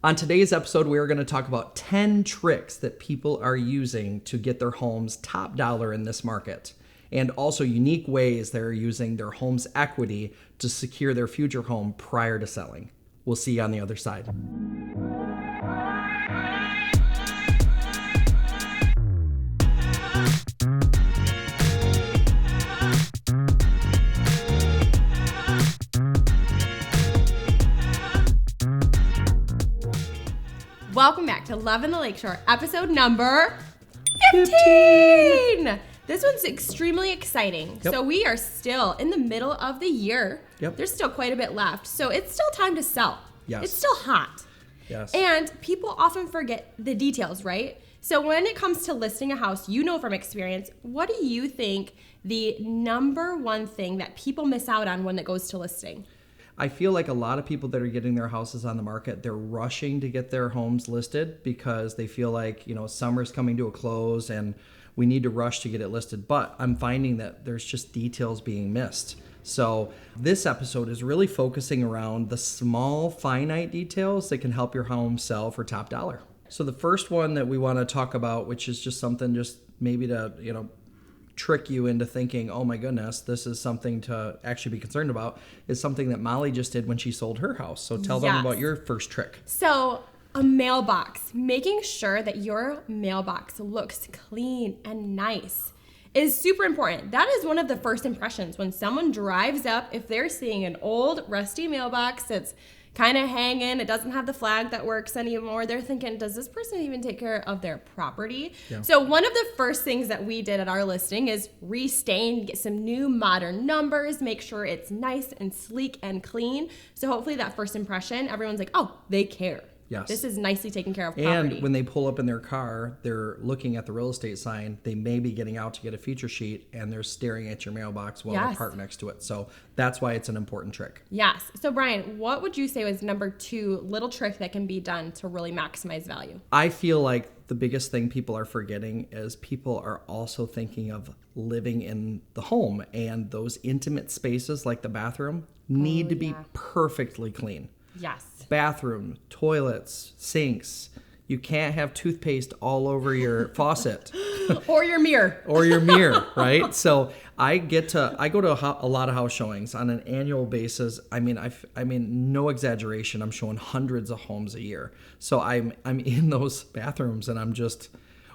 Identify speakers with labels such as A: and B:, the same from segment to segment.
A: On today's episode, we're going to talk about 10 tricks that people are using to get their homes top dollar in this market, and also unique ways they're using their home's equity to secure their future home prior to selling. We'll see you on the other side.
B: Welcome back to Lovin the Lakeshore, episode number 15! This one's extremely exciting.
A: Yep.
B: So we are still in the middle of the year.
A: Yep.
B: There's still quite a bit left. So it's still time to sell.
A: Yes.
B: It's still hot.
A: Yes.
B: And people often forget the details, right? So when it comes to listing a house, you know from experience, what do you think the number one thing that people miss out on when it goes to listing?
A: I feel like a lot of people that are getting their houses on the market, they're rushing to get their homes listed because they feel like, summer's coming to a close and we need to rush to get it listed. But I'm finding that there's just details being missed. So this episode is really focusing around the small, finite details that can help your home sell for top dollar. So the first one that we want to talk about, which is just something just maybe to, trick you into thinking, oh my goodness, this is something to actually be concerned about, is something that Molly just did when she sold her house. So tell them about your first trick.
B: So a mailbox, making sure that your mailbox looks clean and nice is super important. That is one of the first impressions when someone drives up. If they're seeing an old rusty mailbox that's kind of hanging, it doesn't have the flag that works anymore, they're thinking, does this person even take care of their property? Yeah. So one of the first things that we did at our listing is restain, get some new modern numbers, make sure it's nice and sleek and clean. So hopefully that first impression, everyone's like, oh, they care.
A: Yes.
B: This is nicely taken care of property.
A: And when they pull up in their car, they're looking at the real estate sign. They may be getting out to get a feature sheet, and they're staring at your mailbox while they're parked next to it. So that's why it's an important trick.
B: Yes. So Brian, what would you say was number 2 little trick that can be done to really maximize value?
A: I feel like the biggest thing people are forgetting is people are also thinking of living in the home, and those intimate spaces like the bathroom need to be perfectly clean.
B: Yes.
A: Bathroom, toilets, sinks. You can't have toothpaste all over your faucet.
B: Or your mirror.
A: Or your mirror, right? So I go to a lot of house showings on an annual basis. I mean, no exaggeration. I'm showing hundreds of homes a year. So I'm in those bathrooms and I'm just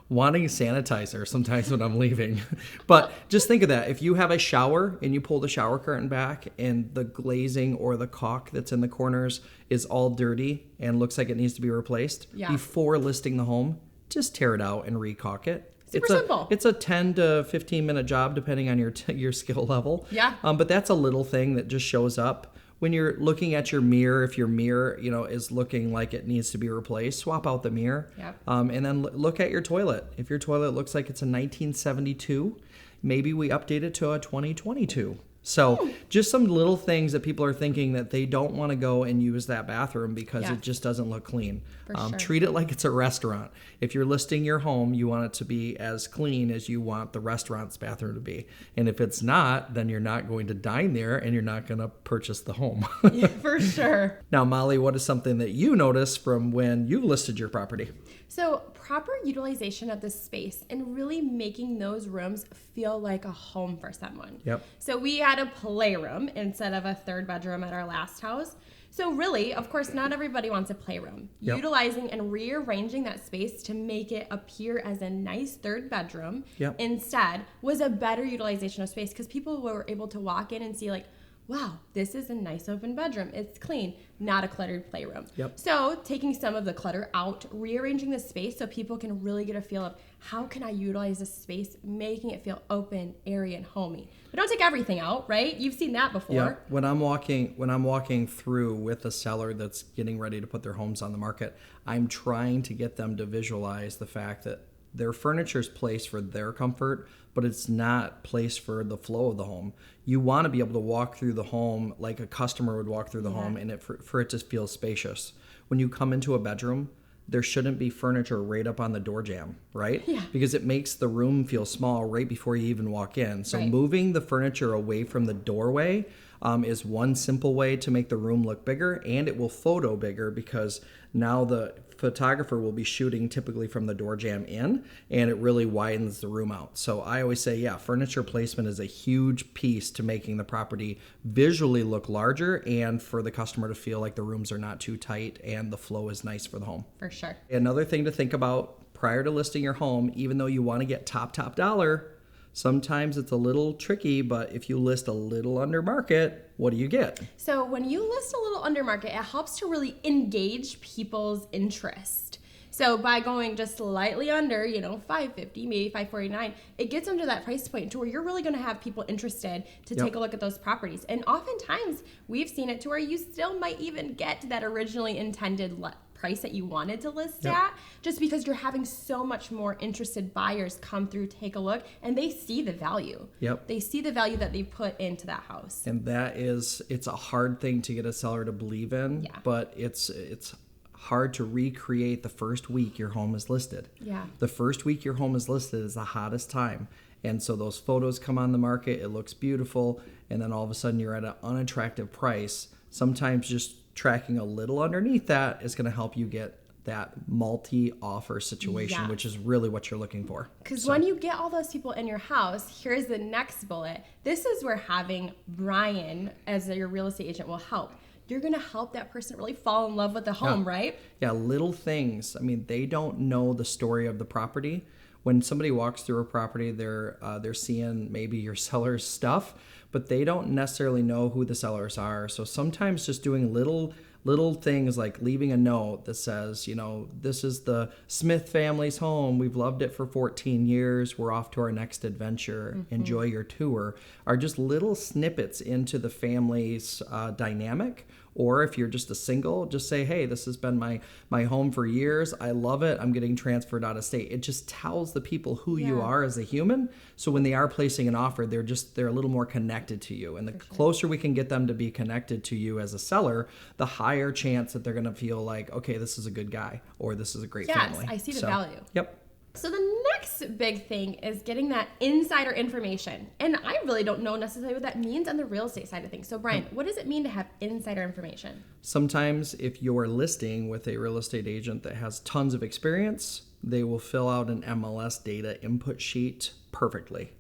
A: wanting sanitizer sometimes when I'm leaving. But just think of that. If you have a shower and you pull the shower curtain back and the glazing or the caulk that's in the corners is all dirty and looks like it needs to be replaced, before listing the home, just tear it out and re-caulk it.
B: Super simple.
A: It's a 10 to 15 minute job depending on your skill level.
B: Yeah.
A: But that's a little thing that just shows up. When you're looking at your mirror, if your mirror, is looking like it needs to be replaced, swap out the mirror.
B: Yep.
A: And then look at your toilet. If your toilet looks like it's a 1972, maybe we update it to a 2022. So just some little things that people are thinking that they don't want to go and use that bathroom because it just doesn't look clean.
B: Sure.
A: Treat it like it's a restaurant. If you're listing your home, you want it to be as clean as you want the restaurant's bathroom to be. And if it's not, then you're not going to dine there and you're not going to purchase the home.
B: Yeah, for sure.
A: Now, Molly, what is something that you noticed from when you listed your property?
B: So proper utilization of the space and really making those rooms feel like a home for someone.
A: Yep.
B: So we had a playroom instead of a 3rd bedroom at our last house. So really, of course, not everybody wants a playroom.
A: Yep.
B: Utilizing and rearranging that space to make it appear as a nice 3rd bedroom instead was a better utilization of space because people were able to walk in and see like, wow, this is a nice open bedroom. It's clean, not a cluttered playroom.
A: Yep.
B: So taking some of the clutter out, rearranging the space so people can really get a feel of how can I utilize this space, making it feel open, airy, and homey. But don't take everything out, right? You've seen that before.
A: Yeah. When I'm walking through with a seller that's getting ready to put their homes on the market, I'm trying to get them to visualize the fact that their furniture is placed for their comfort, but it's not placed for the flow of the home. You want to be able to walk through the home like a customer would walk through the home, and for it to feel spacious. When you come into a bedroom, there shouldn't be furniture right up on the door jamb, right?
B: Yeah.
A: Because it makes the room feel small right before you even walk in. So moving the furniture away from the doorway is one simple way to make the room look bigger, and it will photo bigger because now the photographer will be shooting typically from the door jamb in, and it really widens the room out. So I always say, yeah, furniture placement is a huge piece to making the property visually look larger and for the customer to feel like the rooms are not too tight and the flow is nice for the home.
B: For sure.
A: Another thing to think about prior to listing your home, even though you want to get top dollar, sometimes it's a little tricky, but if you list a little under market, what do you get?
B: So when you list a little under market, it helps to really engage people's interest. So by going just slightly under, $550, maybe $549, it gets under that price point to where you're really going to have people interested to take a look at those properties. And oftentimes we've seen it to where you still might even get to that originally intended price that you wanted to list at, just because you're having so much more interested buyers come through, take a look, and they see the value. They see the value that they put into that house.
A: And it's a hard thing to get a seller to believe in, but it's hard to recreate the first week your home is listed. The first week your home is listed is the hottest time. And so those photos come on the market, it looks beautiful, and then all of a sudden you're at an unattractive price. Sometimes just tracking a little underneath that is going to help you get that multi-offer situation, which is really what you're looking for.
B: Because when you get all those people in your house, here's the next bullet. This is where having Brian as your real estate agent will help. You're going to help that person really fall in love with the home, right?
A: Yeah, little things. I mean, they don't know the story of the property. When somebody walks through a property, they're seeing maybe your seller's stuff, but they don't necessarily know who the sellers are. So sometimes just doing little things like leaving a note that says, this is the Smith family's home. We've loved it for 14 years. We're off to our next adventure. Enjoy your tour, are just little snippets into the family's dynamic. Or if you're just a single, just say, hey, this has been my home for years. I love it. I'm getting transferred out of state. It just tells the people who you are as a human. So when they are placing an offer, they're a little more connected to you. And the closer we can get them to be connected to you as a seller, the higher chance that they're going to feel like, okay, this is a good guy or this is a great family.
B: Yes, I see the value.
A: Yep.
B: So the next big thing is getting that insider information. And I really don't know necessarily what that means on the real estate side of things. So Brian, what does it mean to have insider information?
A: Sometimes if you're listing with a real estate agent that has tons of experience, they will fill out an MLS data input sheet perfectly.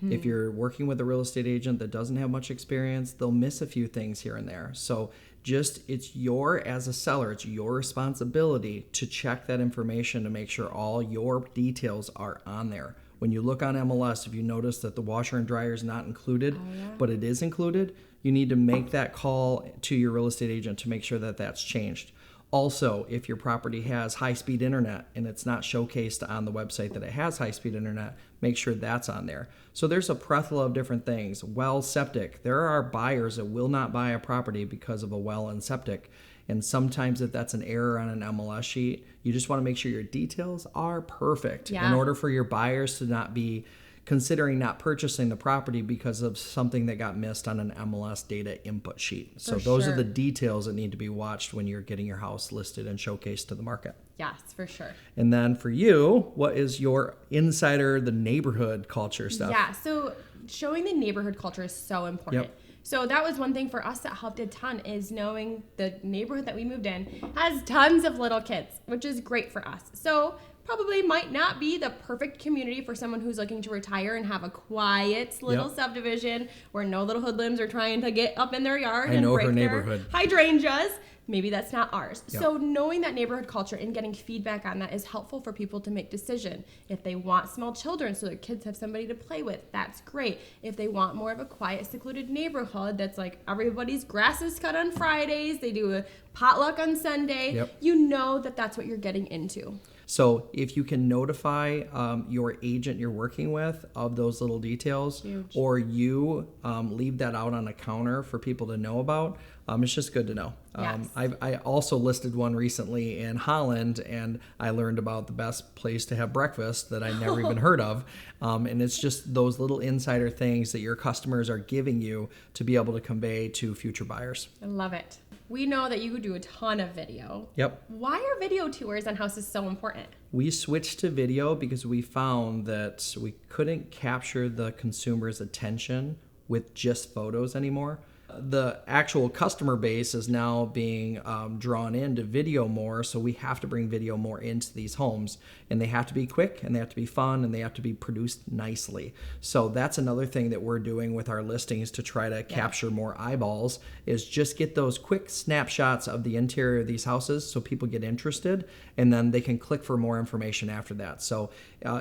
A: If you're working with a real estate agent that doesn't have much experience, they'll miss a few things here and there. So as a seller, it's your responsibility to check that information to make sure all your details are on there. When you look on MLS, if you notice that the washer and dryer is not included, but it is included, you need to make that call to your real estate agent to make sure that that's changed. Also, if your property has high-speed internet and it's not showcased on the website that it has high-speed internet, make sure that's on there. So there's a plethora of different things. Well, septic. There are buyers that will not buy a property because of a well and septic. And sometimes if that's an error on an MLS sheet, you just want to make sure your details are perfect in order for your buyers to not be considering not purchasing the property because of something that got missed on an MLS data input sheet. So those are the details that need to be watched when you're getting your house listed and showcased to the market.
B: Yes, for sure.
A: And then for you, what is your insider, the neighborhood culture stuff?
B: Yeah, so showing the neighborhood culture is so important. So that was one thing for us that helped a ton, is knowing the neighborhood that we moved in has tons of little kids, which is great for us. So probably might not be the perfect community for someone who's looking to retire and have a quiet little subdivision where no little hoodlums are trying to get up in their yard and break their hydrangeas. Maybe that's not ours. So knowing that neighborhood culture and getting feedback on that is helpful for people to make decision. If they want small children so their kids have somebody to play with, that's great. If they want more of a quiet, secluded neighborhood that's like everybody's grass is cut on Fridays, they do a potluck on Sunday, you know that that's what you're getting into.
A: So if you can notify your agent you're working with of those little details, or you leave that out on a counter for people to know about, it's just good to know. I also listed one recently in Holland, and I learned about the best place to have breakfast that I never even heard of. And it's just those little insider things that your customers are giving you to be able to convey to future buyers.
B: I love it. We know that you do a ton of video. Why are video tours on houses so important?
A: We switched to video because we found that we couldn't capture the consumer's attention with just photos anymore. the actual customer base is now being drawn into video more, so we have to bring video more into these homes, and they have to be quick, and they have to be fun, and they have to be produced nicely. So that's another thing that we're doing with our listings to try to capture more eyeballs, is just get those quick snapshots of the interior of these houses so people get interested, and then they can click for more information after that. So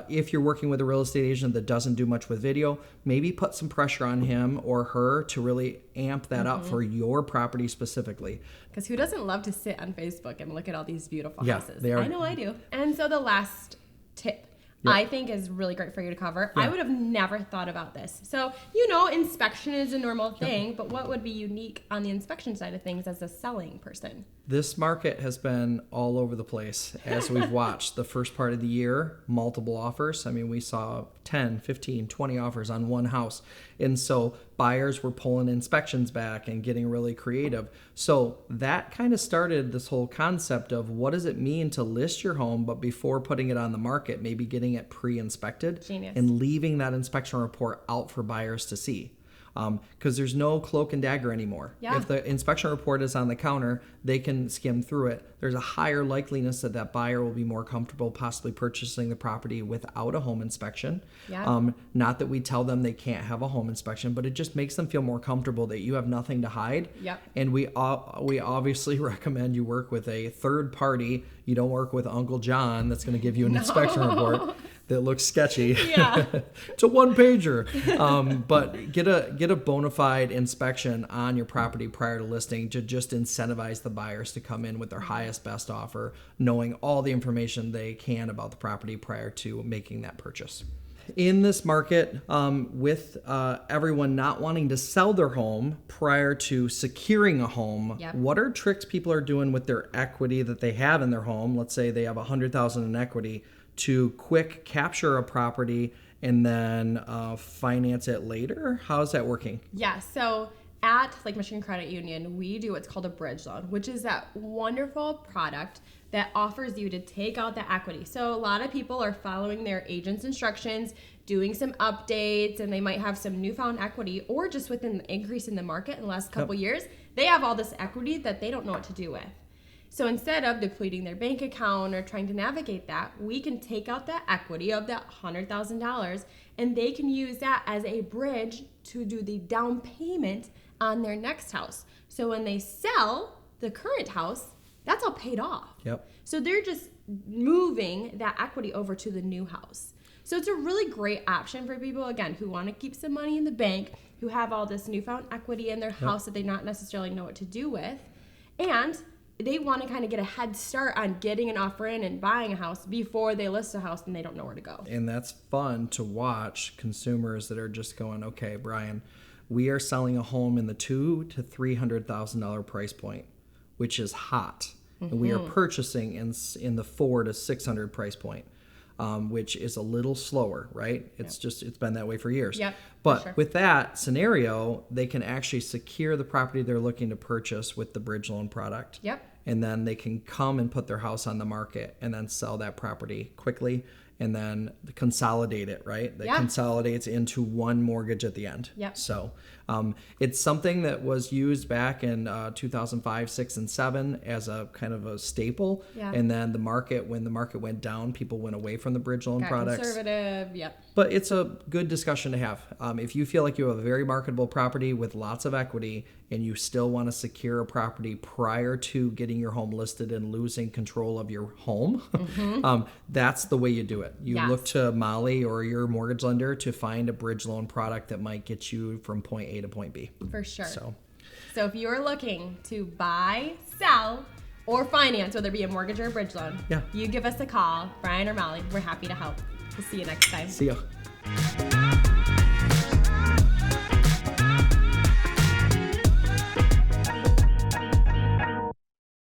A: if you're working with a real estate agent that doesn't do much with video, maybe put some pressure on him or her to really amp that up for your property specifically.
B: Because who doesn't love to sit on Facebook and look at all these beautiful houses?
A: They are.
B: I know I do. And so the last tip I think is really great for you to cover. I would have never thought about this. So, inspection is a normal thing, but what would be unique on the inspection side of things as a selling person?
A: This market has been all over the place as we've watched the first part of the year, multiple offers. I mean, we saw 10, 15, 20 offers on one house. And so buyers were pulling inspections back and getting really creative. So that kind of started this whole concept of what does it mean to list your home, but before putting it on the market, maybe getting it pre-inspected.
B: Genius.
A: And leaving that inspection report out for buyers to see. Because there's no cloak and dagger anymore.
B: Yeah.
A: If the inspection report is on the counter, they can skim through it. There's a higher likeliness that that buyer will be more comfortable possibly purchasing the property without a home inspection.
B: Yeah.
A: Not that we tell them they can't have a home inspection, but it just makes them feel more comfortable that you have nothing to hide.
B: Yep.
A: And we obviously recommend you work with a third party. You don't work with Uncle John that's going to give you an inspection report that looks sketchy.
B: Yeah.
A: It's a one-pager. But get a bona fide inspection on your property prior to listing to just incentivize the buyers to come in with their highest best offer, knowing all the information they can about the property prior to making that purchase. In this market, with everyone not wanting to sell their home prior to securing a home, what are tricks people are doing with their equity that they have in their home? Let's say they have $100,000 in equity, to quick capture a property and then finance it later? How's that working?
B: Yeah, so at Lake Michigan Credit Union, we do what's called a bridge loan, which is that wonderful product that offers you to take out the equity. So a lot of people are following their agent's instructions, doing some updates, and they might have some newfound equity, or just within the increase in the market in the last couple years, they have all this equity that they don't know what to do with. So instead of depleting their bank account or trying to navigate that, we can take out that equity of that $100,000, and they can use that as a bridge to do the down payment on their next house. So when they sell the current house, that's all paid off.
A: Yep.
B: So they're just moving that equity over to the new house. So it's a really great option for people, again, who want to keep some money in the bank, who have all this newfound equity in their house that they not necessarily know what to do with, and they want to kind of get a head start on getting an offer in and buying a house before they list a house and they don't know where to go.
A: And that's fun to watch consumers that are just going, okay, Brian, we are selling a home in the $200,000 to $300,000 price point, which is hot. And we are purchasing in the $400 to $600 price point, which is a little slower, right? It's it's been that way for years.
B: Yep,
A: But with that scenario, they can actually secure the property they're looking to purchase with the bridge loan product.
B: Yep.
A: And then they can come and put their house on the market and then sell that property quickly and then consolidate it, right? That consolidates into one mortgage at the end.
B: Yep.
A: So it's something that was used back in 2005, 6, and 7 as a kind of a staple.
B: Yeah.
A: And then when the market went down, people went away from the bridge loan products.
B: Conservative, yep.
A: But it's a good discussion to have. If you feel like you have a very marketable property with lots of equity and you still want to secure a property prior to getting your home listed and losing control of your home, that's the way you do it. You look to Molly or your mortgage lender to find a bridge loan product that might get you from point A to point B.
B: For sure.
A: So
B: if you're looking to buy, sell, or finance, whether it be a mortgage or a bridge loan, you give us a call, Brian or Molly. We're happy to help. We'll see you next time.
A: See ya.